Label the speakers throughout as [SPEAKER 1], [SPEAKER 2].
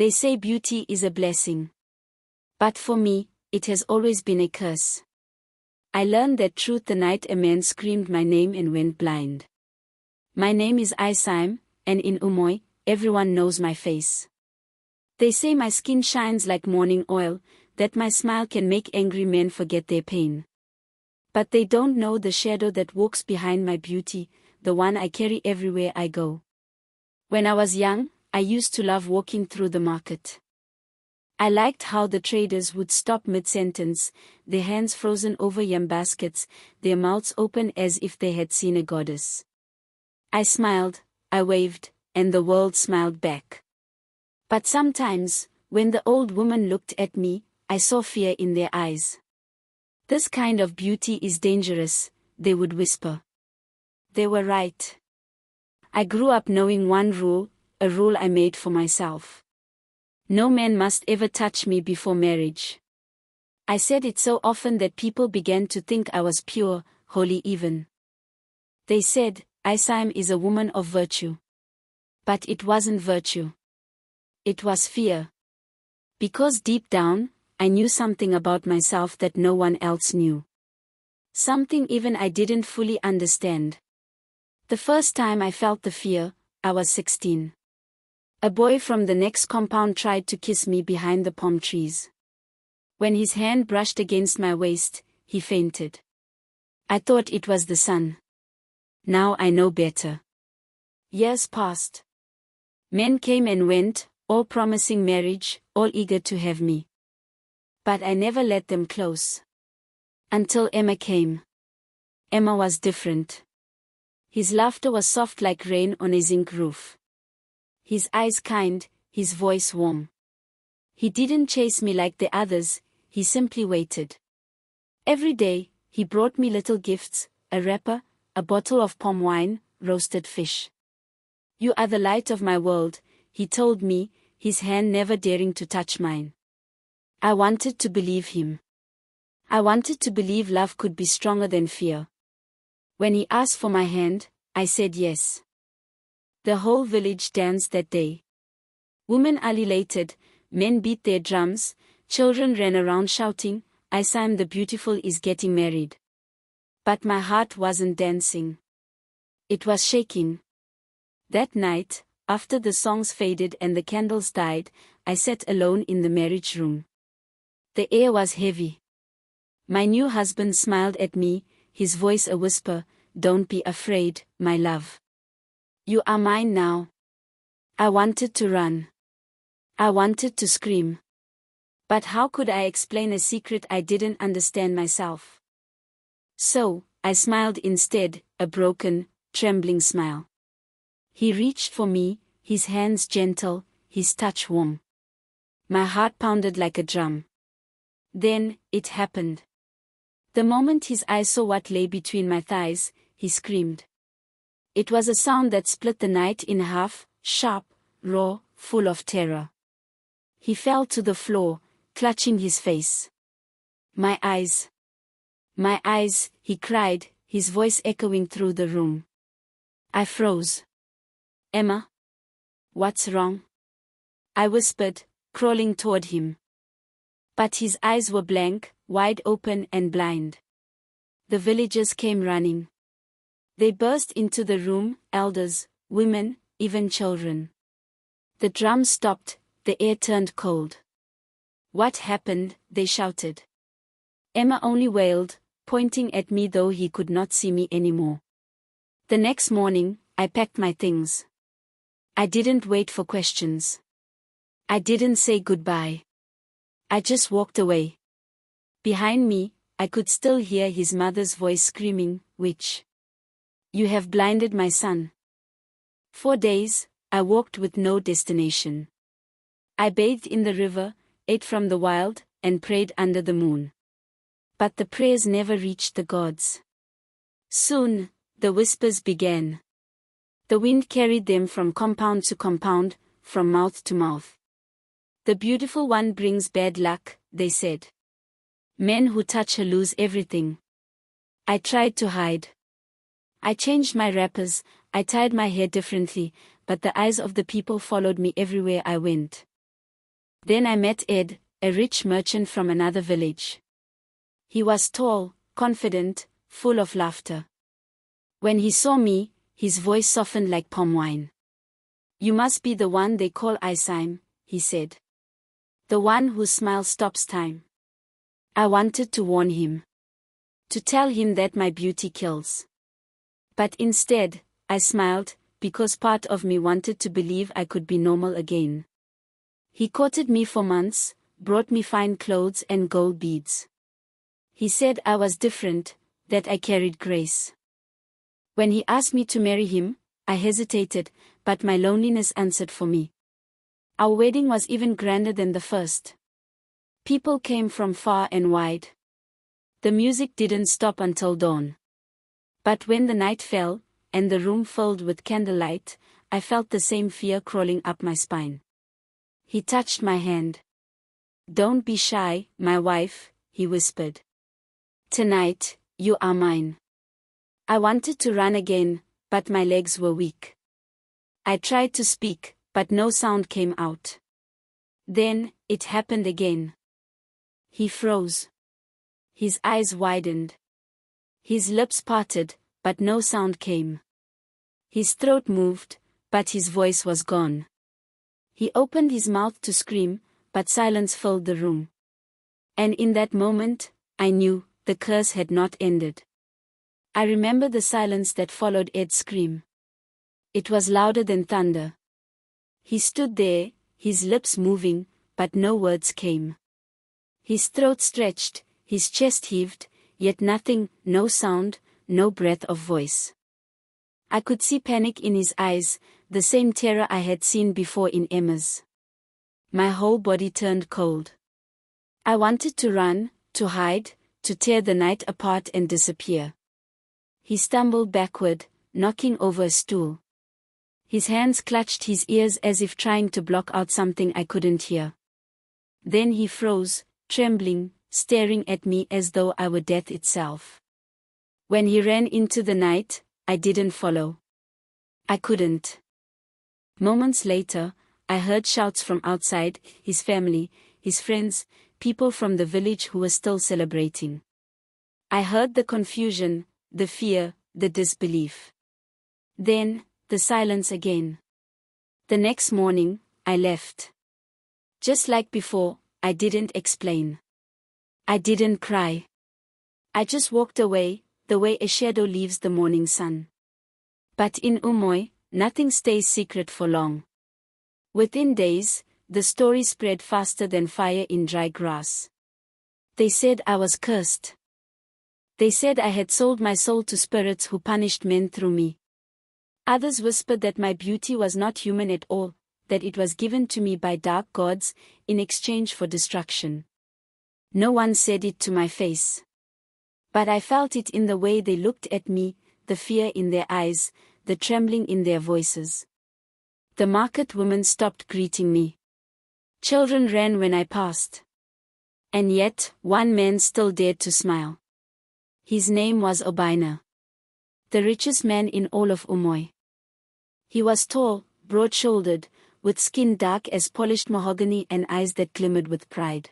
[SPEAKER 1] They say beauty is a blessing. But for me, it has always been a curse. I learned that truth the night a man screamed my name and went blind. My name is Isaim, and in Umoy, everyone knows my face. They say my skin shines like morning oil, that my smile can make angry men forget their pain. But they don't know the shadow that walks behind my beauty, the one I carry everywhere I go. When I was young, I used to love walking through the market. I liked how the traders would stop mid-sentence, their hands frozen over yam baskets, their mouths open as if they had seen a goddess. I smiled, I waved, and the world smiled back. But sometimes, when the old woman looked at me, I saw fear in their eyes. This kind of beauty is dangerous, they would whisper. They were right. I grew up knowing one rule, a rule I made for myself. No man must ever touch me before marriage. I said it so often that people began to think I was pure, holy even. They said, Isaim is a woman of virtue. But it wasn't virtue. It was fear. Because deep down, I knew something about myself that no one else knew. Something even I didn't fully understand. The first time I felt the fear, I was 16. A boy from the next compound tried to kiss me behind the palm trees. When his hand brushed against my waist, he fainted. I thought it was the sun. Now I know better. Years passed. Men came and went, all promising marriage, all eager to have me. But I never let them close. Until Emma came. Emma was different. His laughter was soft like rain on a zinc roof. His eyes kind, his voice warm. He didn't chase me like the others, he simply waited. Every day, he brought me little gifts, a wrapper, a bottle of palm wine, roasted fish. You are the light of my world, he told me, his hand never daring to touch mine. I wanted to believe him. I wanted to believe love could be stronger than fear. When he asked for my hand, I said yes. The whole village danced that day. Women are elated, men beat their drums, children ran around shouting, Isaim the beautiful is getting married. But my heart wasn't dancing. It was shaking. That night, after the songs faded and the candles died, I sat alone in the marriage room. The air was heavy. My new husband smiled at me, his voice a whisper, "Don't be afraid, my love. You are mine now." I wanted to run. I wanted to scream. But how could I explain a secret I didn't understand myself? So, I smiled instead, a broken, trembling smile. He reached for me, his hands gentle, his touch warm. My heart pounded like a drum. Then, it happened. The moment his eyes saw what lay between my thighs, he screamed. It was a sound that split the night in half, sharp, raw, full of terror. He fell to the floor, clutching his face. My eyes, he cried, his voice echoing through the room. I froze. Emma? What's wrong? I whispered, crawling toward him. But his eyes were blank, wide open and blind. The villagers came running. They burst into the room, elders, women, even children. The drums stopped, the air turned cold. What happened? They shouted. Emma only wailed, pointing at me though he could not see me anymore. The next morning, I packed my things. I didn't wait for questions. I didn't say goodbye. I just walked away. Behind me, I could still hear his mother's voice screaming, "Witch! You have blinded my son." 4 days, I walked with no destination. I bathed in the river, ate from the wild, and prayed under the moon. But the prayers never reached the gods. Soon, the whispers began. The wind carried them from compound to compound, from mouth to mouth. The beautiful one brings bad luck, they said. Men who touch her lose everything. I tried to hide. I changed my wrappers, I tied my hair differently, but the eyes of the people followed me everywhere I went. Then I met Ed, a rich merchant from another village. He was tall, confident, full of laughter. When he saw me, his voice softened like palm wine. "You must be the one they call Isim," he said. "The one whose smile stops time." I wanted to warn him. To tell him that my beauty kills. But instead, I smiled, because part of me wanted to believe I could be normal again. He courted me for months, brought me fine clothes and gold beads. He said I was different, that I carried grace. When he asked me to marry him, I hesitated, but my loneliness answered for me. Our wedding was even grander than the first. People came from far and wide. The music didn't stop until dawn. But when the night fell, and the room filled with candlelight, I felt the same fear crawling up my spine. He touched my hand. "Don't be shy, my wife," he whispered. "Tonight, you are mine." I wanted to run again, but my legs were weak. I tried to speak, but no sound came out. Then, it happened again. He froze. His eyes widened. His lips parted, but no sound came. His throat moved, but his voice was gone. He opened his mouth to scream, but silence filled the room. And in that moment, I knew, the curse had not ended. I remember the silence that followed Ed's scream. It was louder than thunder. He stood there, his lips moving, but no words came. His throat stretched, his chest heaved, yet nothing, no sound, no breath of voice. I could see panic in his eyes, the same terror I had seen before in Emma's. My whole body turned cold. I wanted to run, to hide, to tear the night apart and disappear. He stumbled backward, knocking over a stool. His hands clutched his ears as if trying to block out something I couldn't hear. Then he froze, trembling, staring at me as though I were death itself. When he ran into the night, I didn't follow. I couldn't. Moments later, I heard shouts from outside, his family, his friends, people from the village who were still celebrating. I heard the confusion, the fear, the disbelief. Then, the silence again. The next morning, I left. Just like before, I didn't explain. I didn't cry. I just walked away, the way a shadow leaves the morning sun. But in Umoy, nothing stays secret for long. Within days, the story spread faster than fire in dry grass. They said I was cursed. They said I had sold my soul to spirits who punished men through me. Others whispered that my beauty was not human at all, that it was given to me by dark gods, in exchange for destruction. No one said it to my face. But I felt it in the way they looked at me, the fear in their eyes, the trembling in their voices. The market women stopped greeting me. Children ran when I passed. And yet, one man still dared to smile. His name was Obina. The richest man in all of Umoy. He was tall, broad-shouldered, with skin dark as polished mahogany and eyes that glimmered with pride.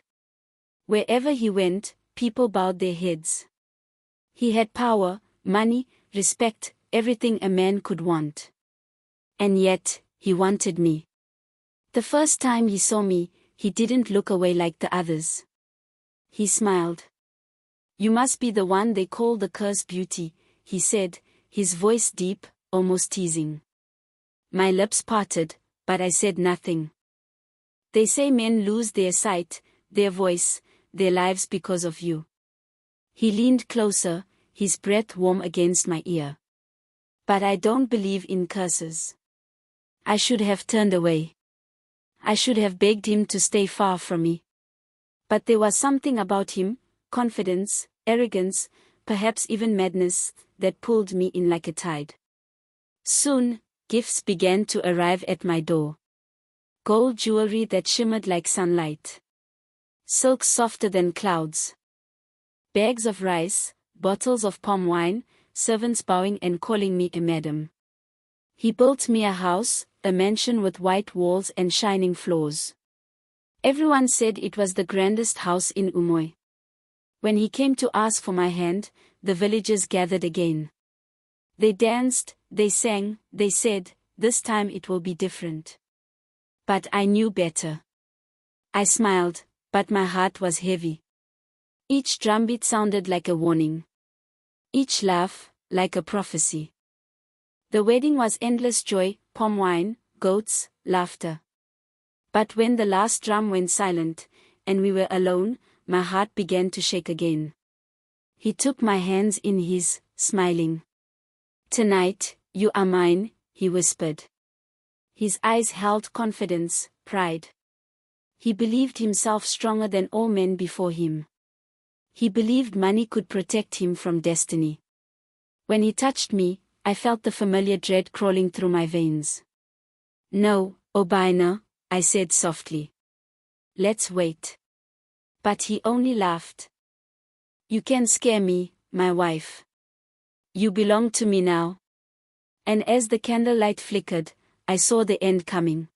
[SPEAKER 1] Wherever he went, people bowed their heads. He had power, money, respect, everything a man could want. And yet, he wanted me. The first time he saw me, he didn't look away like the others. He smiled. "You must be the one they call the cursed beauty," he said, his voice deep, almost teasing. My lips parted, but I said nothing. "They say men lose their sight, their voice, their lives because of you." He leaned closer, his breath warm against my ear. "But I don't believe in curses." I should have turned away. I should have begged him to stay far from me. But there was something about him, confidence, arrogance, perhaps even madness, that pulled me in like a tide. Soon, gifts began to arrive at my door. Gold jewelry that shimmered like sunlight. Silks softer than clouds. Bags of rice, bottles of palm wine, servants bowing and calling me a madam. He built me a house, a mansion with white walls and shining floors. Everyone said it was the grandest house in Umoy. When he came to ask for my hand, the villagers gathered again. They danced, they sang, they said, "This time it will be different." But I knew better. I smiled, but my heart was heavy. Each drumbeat sounded like a warning. Each laugh, like a prophecy. The wedding was endless joy, palm wine, goats, laughter. But when the last drum went silent, and we were alone, my heart began to shake again. He took my hands in his, smiling. "Tonight, you are mine," he whispered. His eyes held confidence, pride. He believed himself stronger than all men before him. He believed money could protect him from destiny. When he touched me, I felt the familiar dread crawling through my veins. "No, Obina," I said softly. "Let's wait." But he only laughed. "You can scare me, my wife. You belong to me now." And as the candlelight flickered, I saw the end coming.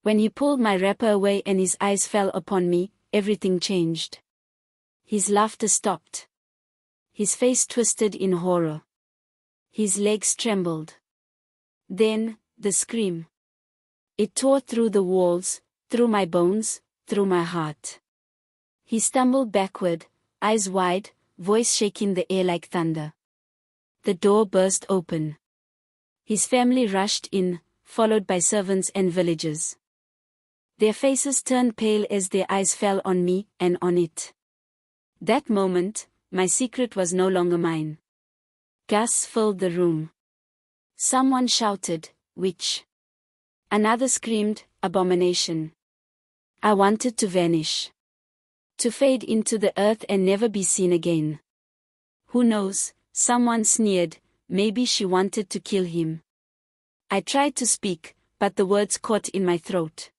[SPEAKER 1] When he pulled my wrapper away and his eyes fell upon me, everything changed. His laughter stopped. His face twisted in horror. His legs trembled. Then, the scream. It tore through the walls, through my bones, through my heart. He stumbled backward, eyes wide, voice shaking the air like thunder. The door burst open. His family rushed in, followed by servants and villagers. Their faces turned pale as their eyes fell on me and on it. That moment, my secret was no longer mine. Gasps filled the room. Someone shouted, "Witch." Another screamed, "Abomination." I wanted to vanish. To fade into the earth and never be seen again. Who knows, someone sneered, maybe she wanted to kill him. I tried to speak, but the words caught in my throat.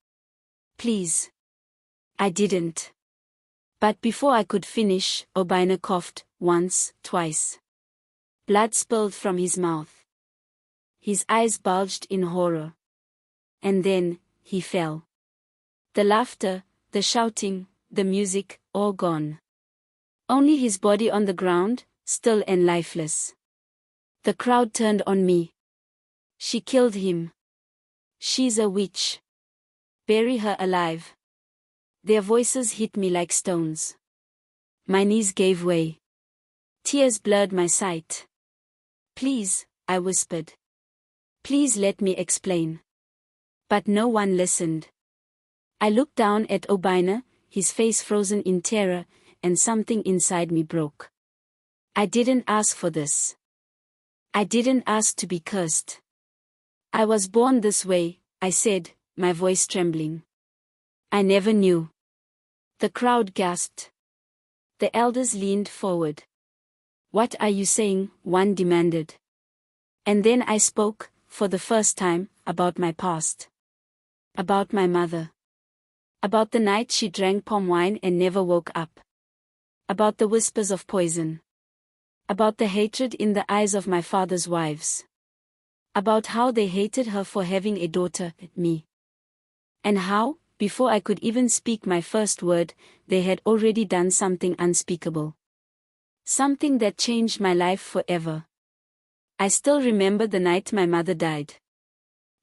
[SPEAKER 1] "Please." I didn't. But before I could finish, Obina coughed, once, twice. Blood spilled from his mouth. His eyes bulged in horror. And then, he fell. The laughter, the shouting, the music, all gone. Only his body on the ground, still and lifeless. The crowd turned on me. "She killed him. She's a witch. Bury her alive." Their voices hit me like stones. My knees gave way. Tears blurred my sight. "Please," I whispered. "Please let me explain." But no one listened. I looked down at Obina, his face frozen in terror, and something inside me broke. I didn't ask for this. I didn't ask to be cursed. "I was born this way," I said, my voice trembling. "I never knew." The crowd gasped. The elders leaned forward. "What are you saying?" one demanded. And then I spoke, for the first time, about my past. About my mother. About the night she drank palm wine and never woke up. About the whispers of poison. About the hatred in the eyes of my father's wives. About how they hated her for having a daughter, me. And how, before I could even speak my first word, they had already done something unspeakable. Something that changed my life forever. I still remember the night my mother died.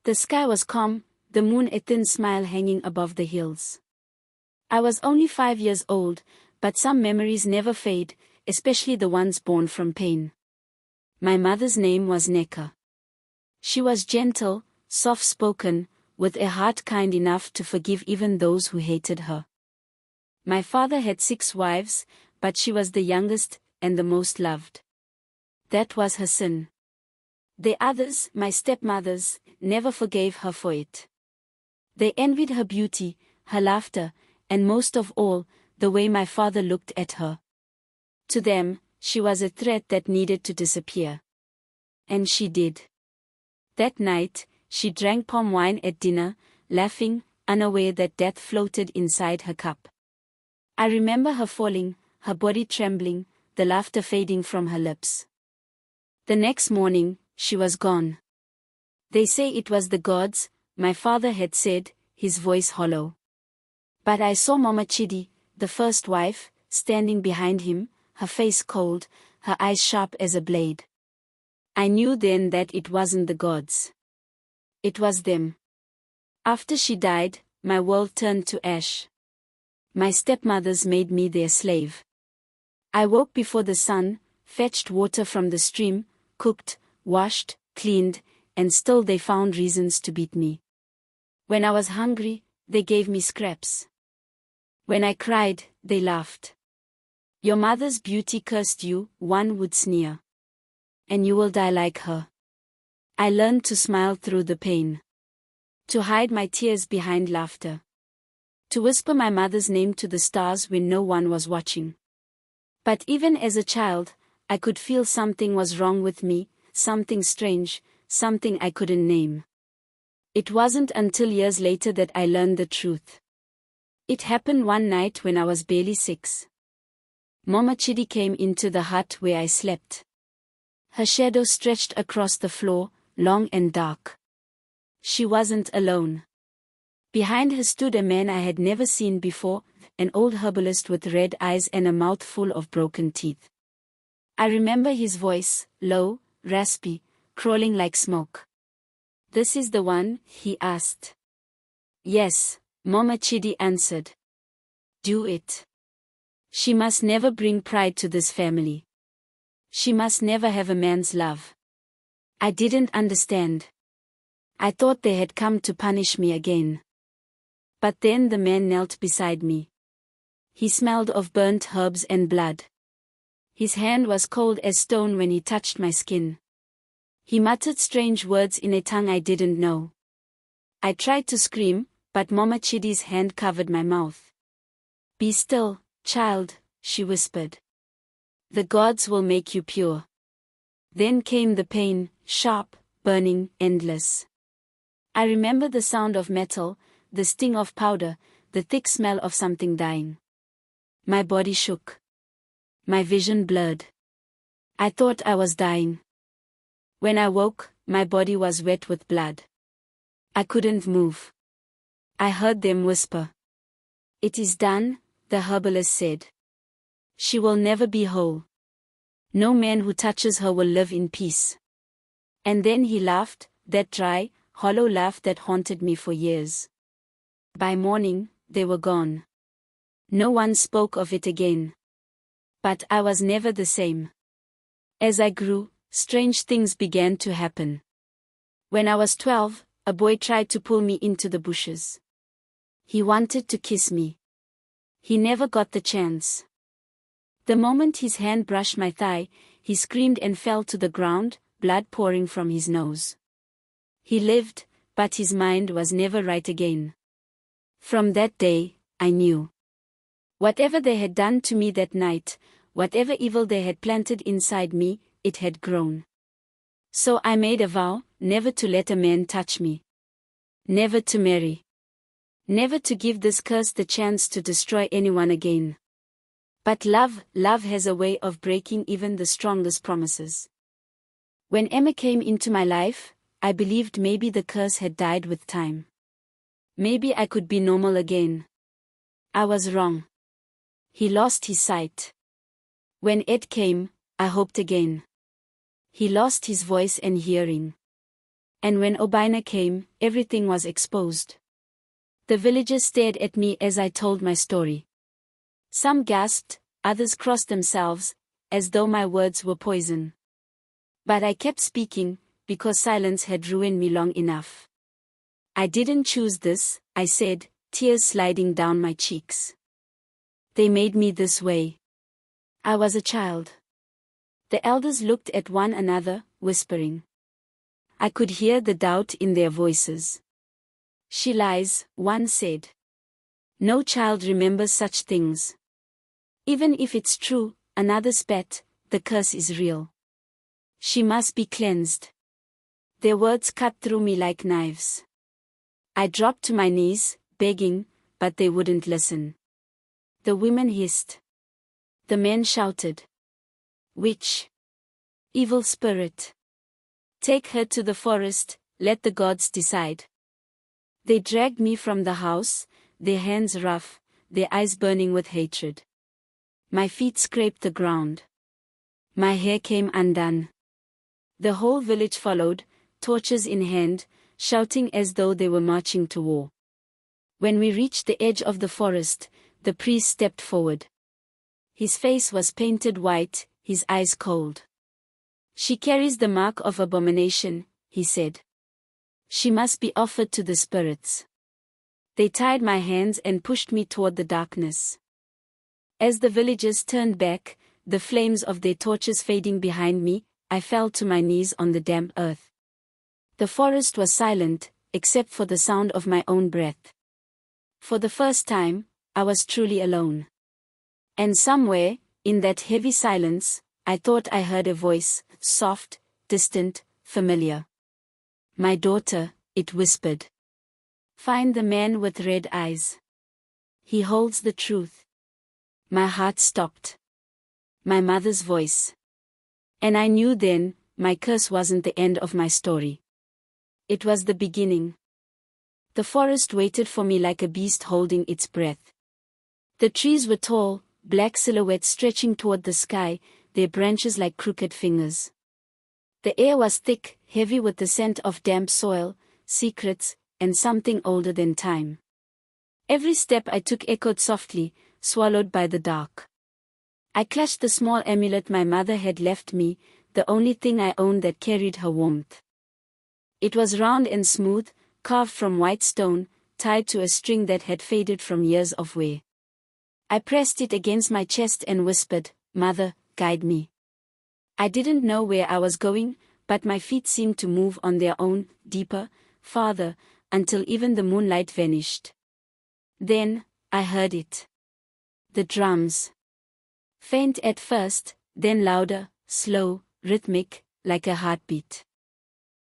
[SPEAKER 1] The sky was calm, the moon a thin smile hanging above the hills. I was only 5 years old, but some memories never fade, especially the ones born from pain. My mother's name was Neka. She was gentle, soft-spoken, with a heart kind enough to forgive even those who hated her. My father had 6 wives, but she was the youngest, and the most loved. That was her sin. The others, my stepmothers, never forgave her for it. They envied her beauty, her laughter, and most of all, the way my father looked at her. To them, she was a threat that needed to disappear. And she did. That night, she drank palm wine at dinner, laughing, unaware that death floated inside her cup. I remember her falling, her body trembling, the laughter fading from her lips. The next morning, she was gone. They say it was the gods, my father had said, his voice hollow. But I saw Mama Chidi, the first wife, standing behind him, her face cold, her eyes sharp as a blade. I knew then that it wasn't the gods. It was them. After she died, my world turned to ash. My stepmothers made me their slave. I woke before the sun, fetched water from the stream, cooked, washed, cleaned, and still they found reasons to beat me. When I was hungry, they gave me scraps. When I cried, they laughed. Your mother's beauty cursed you, one would sneer. And you will die like her. I learned to smile through the pain. To hide my tears behind laughter. To whisper my mother's name to the stars when no one was watching. But even as a child, I could feel something was wrong with me, something strange, something I couldn't name. It wasn't until years later that I learned the truth. It happened one night when I was barely 6. Mama Chidi came into the hut where I slept. Her shadow stretched across the floor, long and dark. She wasn't alone. Behind her stood a man I had never seen before, an old herbalist with red eyes and a mouth full of broken teeth. I remember his voice, low, raspy, crawling like smoke. "This is the one?" he asked. "Yes," Mama Chidi answered. "Do it. She must never bring pride to this family. She must never have a man's love." I didn't understand. I thought they had come to punish me again. But then the man knelt beside me. He smelled of burnt herbs and blood. His hand was cold as stone when he touched my skin. He muttered strange words in a tongue I didn't know. I tried to scream, but Mama Chidi's hand covered my mouth. "Be still, child," she whispered. "The gods will make you pure." Then came the pain, sharp, burning, endless. I remember the sound of metal, the sting of powder, the thick smell of something dying. My body shook. My vision blurred. I thought I was dying. When I woke, my body was wet with blood. I couldn't move. I heard them whisper. "It is done," the herbalist said. "She will never be whole. No man who touches her will live in peace." And then he laughed, that dry, hollow laugh that haunted me for years. By morning, they were gone. No one spoke of it again. But I was never the same. As I grew, strange things began to happen. When I was 12, a boy tried to pull me into the bushes. He wanted to kiss me. He never got the chance. The moment his hand brushed my thigh, he screamed and fell to the ground, blood pouring from his nose. He lived, but his mind was never right again. From that day, I knew. Whatever they had done to me that night, whatever evil they had planted inside me, it had grown. So I made a vow, never to let a man touch me. Never to marry. Never to give this curse the chance to destroy anyone again. But love has a way of breaking even the strongest promises. When Emma came into my life, I believed maybe the curse had died with time. Maybe I could be normal again. I was wrong. He lost his sight. When Ed came, I hoped again. He lost his voice and hearing. And when Obina came, everything was exposed. The villagers stared at me as I told my story. Some gasped, others crossed themselves, as though my words were poison. But I kept speaking, because silence had ruined me long enough. "I didn't choose this," I said, tears sliding down my cheeks. "They made me this way. I was a child." The elders looked at one another, whispering. I could hear the doubt in their voices. "She lies," one said. "No child remembers such things." "Even if it's true," another spat, "the curse is real. She must be cleansed." Their words cut through me like knives. I dropped to my knees, begging, but they wouldn't listen. The women hissed. The men shouted. "Witch! Evil spirit! Take her to the forest, let the gods decide." They dragged me from the house, their hands rough, their eyes burning with hatred. My feet scraped the ground. My hair came undone. The whole village followed, torches in hand, shouting as though they were marching to war. When we reached the edge of the forest, the priest stepped forward. His face was painted white, his eyes cold. "She carries the mark of abomination," he said. "She must be offered to the spirits." They tied my hands and pushed me toward the darkness. As the villagers turned back, the flames of their torches fading behind me, I fell to my knees on the damp earth. The forest was silent, except for the sound of my own breath. For the first time, I was truly alone. And somewhere, in that heavy silence, I thought I heard a voice, soft, distant, familiar. "My daughter," it whispered. "Find the man with red eyes. He holds the truth." My heart stopped. My mother's voice. And I knew then, my curse wasn't the end of my story. It was the beginning. The forest waited for me like a beast holding its breath. The trees were tall, black silhouettes stretching toward the sky, their branches like crooked fingers. The air was thick, heavy with the scent of damp soil, secrets, and something older than time. Every step I took echoed softly, swallowed by the dark. I clutched the small amulet my mother had left me, the only thing I owned that carried her warmth. It was round and smooth, carved from white stone, tied to a string that had faded from years of wear. I pressed it against my chest and whispered, "Mother, guide me." I didn't know where I was going, but my feet seemed to move on their own, deeper, farther, until even the moonlight vanished. Then, I heard it. The drums. Faint at first, then louder, slow, rhythmic, like a heartbeat.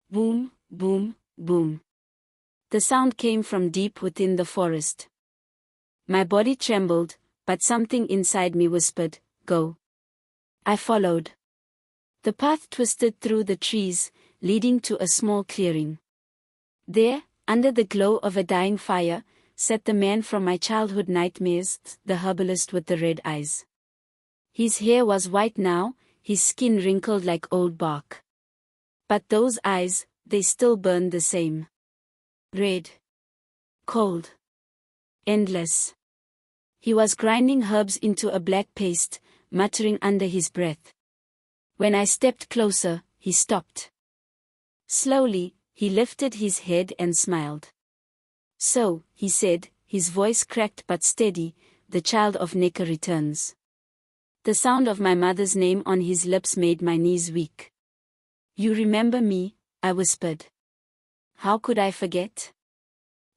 [SPEAKER 1] Boom, boom, boom. The sound came from deep within the forest. My body trembled, but something inside me whispered, "Go." I followed. The path twisted through the trees, leading to a small clearing. There, under the glow of a dying fire, sat the man from my childhood nightmares, the herbalist with the red eyes. His hair was white now, his skin wrinkled like old bark. But those eyes, they still burned the same. Red. Cold. Endless. He was grinding herbs into a black paste, muttering under his breath. When I stepped closer, he stopped. Slowly, he lifted his head and smiled. "So," he said, his voice cracked but steady, "the child of Neka returns." The sound of my mother's name on his lips made my knees weak. "You remember me?" I whispered. "How could I forget?"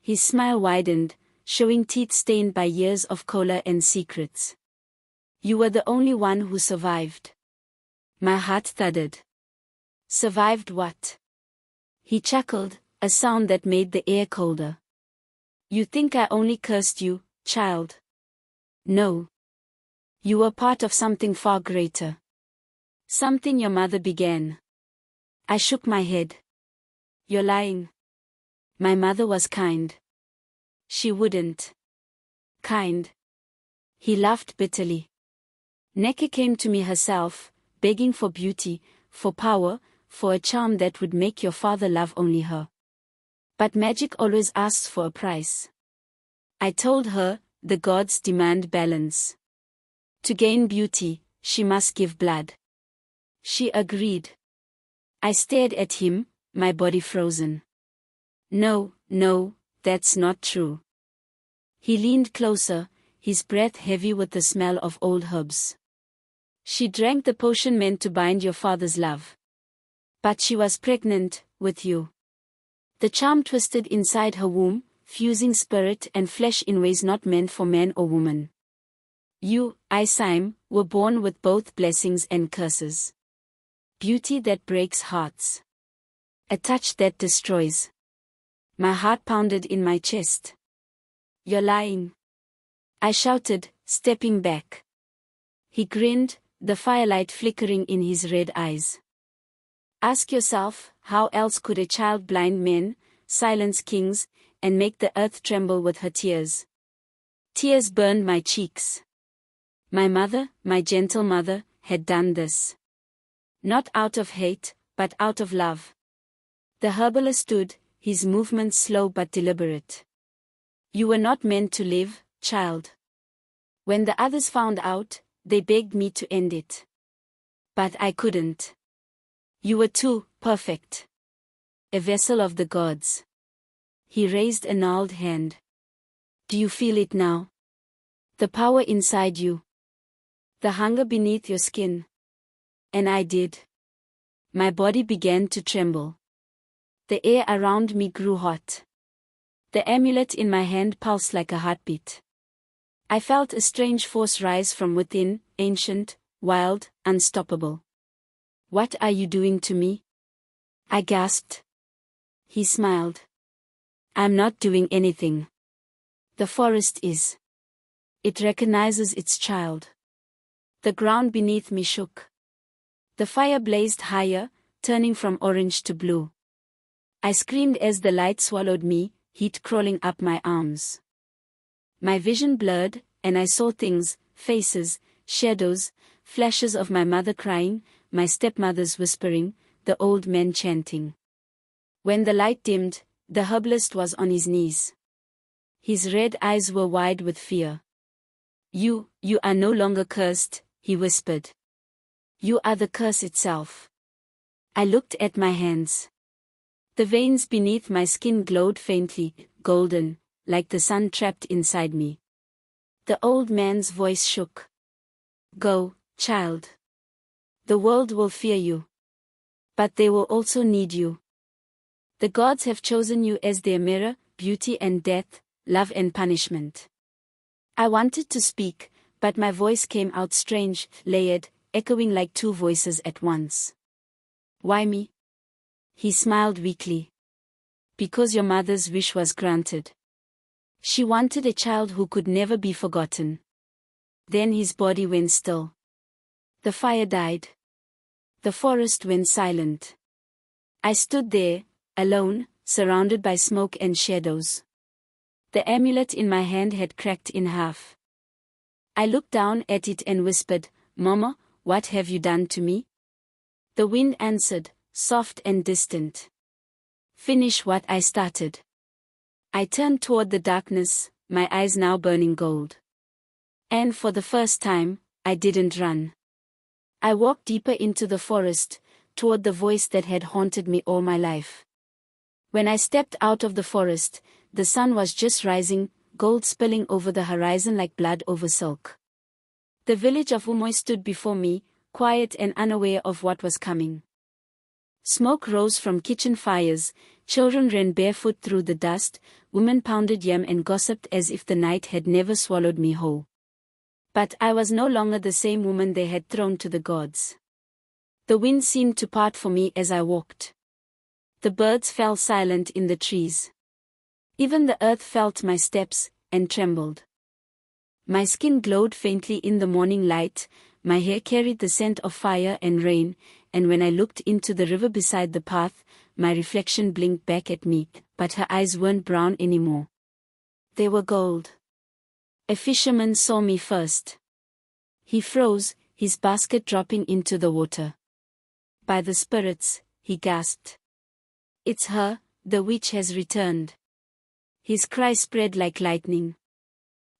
[SPEAKER 1] His smile widened, showing teeth stained by years of cola and secrets. "You were the only one who survived." My heart thudded. "Survived what?" He chuckled, a sound that made the air colder. "You think I only cursed you, child? No. You were part of something far greater. Something your mother began." I shook my head. "You're lying." My mother was kind. She wouldn't. Kind. He laughed bitterly. Neka came to me herself, begging for beauty, for power, for a charm that would make your father love only her. But magic always asks for a price. I told her, the gods demand balance. To gain beauty, she must give blood. She agreed. I stared at him, my body frozen. "No, no, that's not true." He leaned closer, his breath heavy with the smell of old herbs. "She drank the potion meant to bind your father's love. But she was pregnant, with you." The charm twisted inside her womb, fusing spirit and flesh in ways not meant for man or woman. You, Isaim, were born with both blessings and curses. Beauty that breaks hearts. A touch that destroys. My heart pounded in my chest. "You're lying," I shouted, stepping back. He grinned, the firelight flickering in his red eyes. "Ask yourself, how else could a child blind men, silence kings, and make the earth tremble with her tears?" Tears burned my cheeks. My mother, my gentle mother, had done this. Not out of hate, but out of love. The herbalist stood, his movements slow but deliberate. You were not meant to live, child. When the others found out, they begged me to end it. But I couldn't. You were too perfect. A vessel of the gods. He raised a gnarled hand. Do you feel it now? The power inside you. The hunger beneath your skin. And I did. My body began to tremble. The air around me grew hot. The amulet in my hand pulsed like a heartbeat. I felt a strange force rise from within, ancient, wild, unstoppable. What are you doing to me? I gasped. He smiled. I'm not doing anything. The forest is. It recognizes its child. The ground beneath me shook. The fire blazed higher, turning from orange to blue. I screamed as the light swallowed me, heat crawling up my arms. My vision blurred, and I saw things, faces, shadows, flashes of my mother crying, my stepmothers whispering, the old men chanting. When the light dimmed, the herbalist was on his knees. His red eyes were wide with fear. You are no longer cursed, he whispered. You are the curse itself. I looked at my hands. The veins beneath my skin glowed faintly, golden, like the sun trapped inside me. The old man's voice shook. Go, child. The world will fear you. But they will also need you. The gods have chosen you as their mirror, beauty and death, love and punishment. I wanted to speak, but my voice came out strange, layered, echoing like two voices at once. Why me? He smiled weakly. Because your mother's wish was granted. She wanted a child who could never be forgotten. Then his body went still. The fire died. The forest went silent. I stood there, alone, surrounded by smoke and shadows. The amulet in my hand had cracked in half. I looked down at it and whispered, Mama, what have you done to me? The wind answered, soft and distant. Finish what I started. I turned toward the darkness, my eyes now burning gold. And for the first time, I didn't run. I walked deeper into the forest, toward the voice that had haunted me all my life. When I stepped out of the forest, the sun was just rising, gold spilling over the horizon like blood over silk. The village of Umoy stood before me, quiet and unaware of what was coming. Smoke rose from kitchen fires, children ran barefoot through the dust, women pounded yam and gossiped as if the night had never swallowed me whole. But I was no longer the same woman they had thrown to the gods. The wind seemed to part for me as I walked. The birds fell silent in the trees. Even the earth felt my steps, and trembled. My skin glowed faintly in the morning light, my hair carried the scent of fire and rain, and when I looked into the river beside the path, my reflection blinked back at me, but her eyes weren't brown anymore. They were gold. A fisherman saw me first. He froze, his basket dropping into the water. By the spirits, he gasped. It's her, the witch has returned. His cry spread like lightning.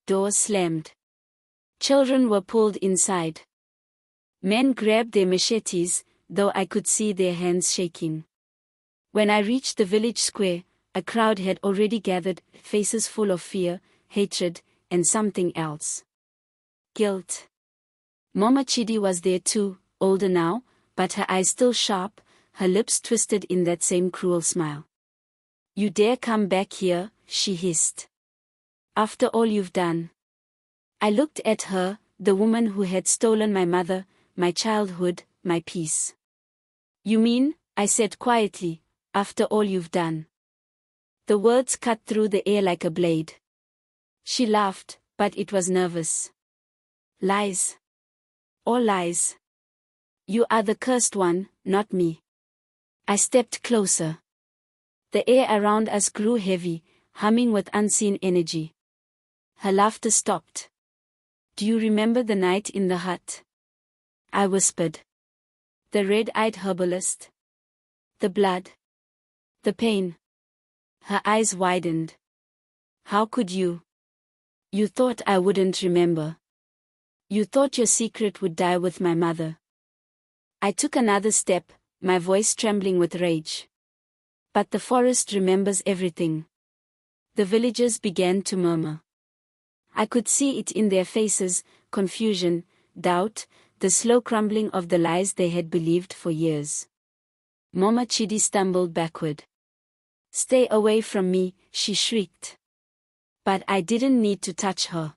[SPEAKER 1] Doors slammed. Children were pulled inside. Men grabbed their machetes, though I could see their hands shaking. When I reached the village square, a crowd had already gathered, faces full of fear, hatred, and something else. Guilt. Mama Chidi was there too, older now, but her eyes still sharp, her lips twisted in that same cruel smile. You dare come back here, she hissed. After all you've done. I looked at her, the woman who had stolen my mother, my childhood, my peace. You mean, I said quietly, after all you've done. The words cut through the air like a blade. She laughed, but it was nervous. Lies. All lies. You are the cursed one, not me. I stepped closer. The air around us grew heavy, humming with unseen energy. Her laughter stopped. Do you remember the night in the hut? I whispered. The red-eyed herbalist. The blood. The pain. Her eyes widened. How could you? You thought I wouldn't remember. You thought your secret would die with my mother. I took another step, my voice trembling with rage. But the forest remembers everything. The villagers began to murmur. I could see it in their faces, confusion, doubt, the slow crumbling of the lies they had believed for years. Mama Chidi stumbled backward. Stay away from me, she shrieked. But I didn't need to touch her.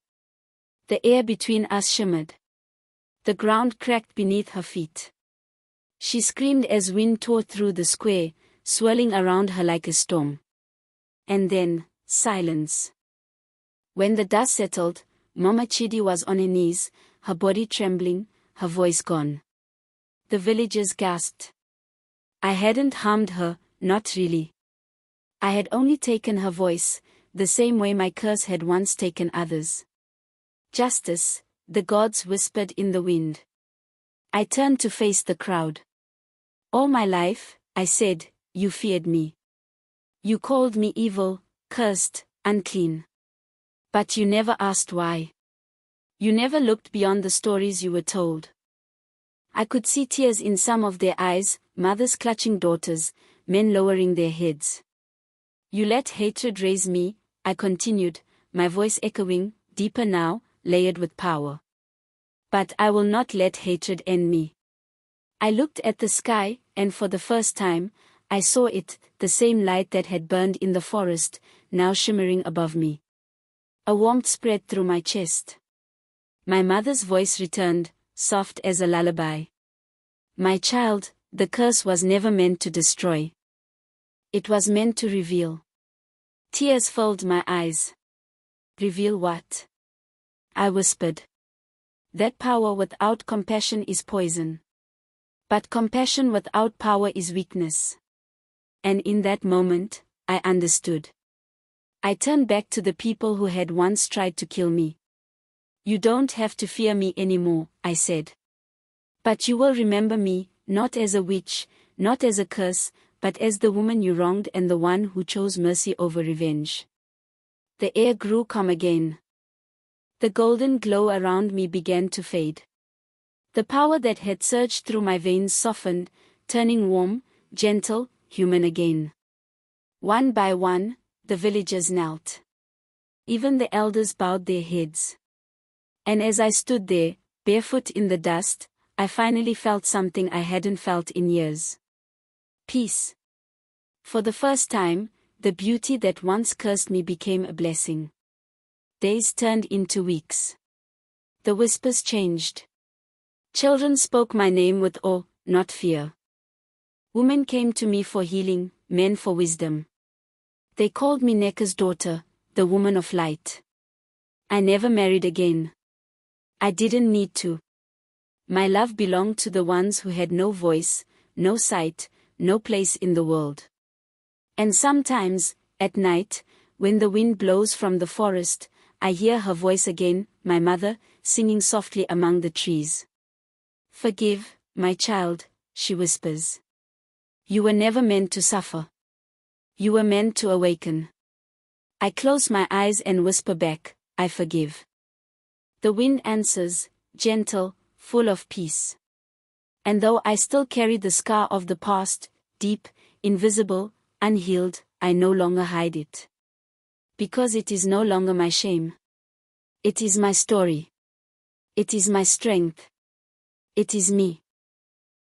[SPEAKER 1] The air between us shimmered. The ground cracked beneath her feet. She screamed as wind tore through the square, swirling around her like a storm. And then, silence. When the dust settled, Mama Chidi was on her knees, her body trembling, her voice gone. The villagers gasped. I hadn't harmed her, not really. I had only taken her voice, the same way my curse had once taken others. Justice, the gods whispered in the wind. I turned to face the crowd. All my life, I said, you feared me. You called me evil, cursed, unclean. But you never asked why. You never looked beyond the stories you were told. I could see tears in some of their eyes, mothers clutching daughters, men lowering their heads. You let hatred raise me, I continued, my voice echoing, deeper now, layered with power. But I will not let hatred end me. I looked at the sky, and for the first time, I saw it, the same light that had burned in the forest, now shimmering above me. A warmth spread through my chest. My mother's voice returned, soft as a lullaby. My child, the curse was never meant to destroy. It was meant to reveal. Tears filled my eyes. Reveal what? I whispered. That power without compassion is poison. But compassion without power is weakness. And in that moment, I understood. I turned back to the people who had once tried to kill me. You don't have to fear me anymore, I said. But you will remember me, not as a witch, not as a curse, but as the woman you wronged and the one who chose mercy over revenge. The air grew calm again. The golden glow around me began to fade. The power that had surged through my veins softened, turning warm, gentle, human again. One by one, the villagers knelt. Even the elders bowed their heads. And as I stood there, barefoot in the dust, I finally felt something I hadn't felt in years. Peace. For the first time, the beauty that once cursed me became a blessing. Days turned into weeks. The whispers changed. Children spoke my name with awe, not fear. Women came to me for healing, men for wisdom. They called me Neka's daughter, the woman of light. I never married again. I didn't need to. My love belonged to the ones who had no voice, no sight, no place in the world. And sometimes, at night, when the wind blows from the forest, I hear her voice again, my mother, singing softly among the trees. Forgive, my child, she whispers. You were never meant to suffer. You were meant to awaken. I close my eyes and whisper back, I forgive. The wind answers, gentle, full of peace. And though I still carry the scar of the past, deep, invisible, unhealed, I no longer hide it. Because it is no longer my shame. It is my story. It is my strength. It is me.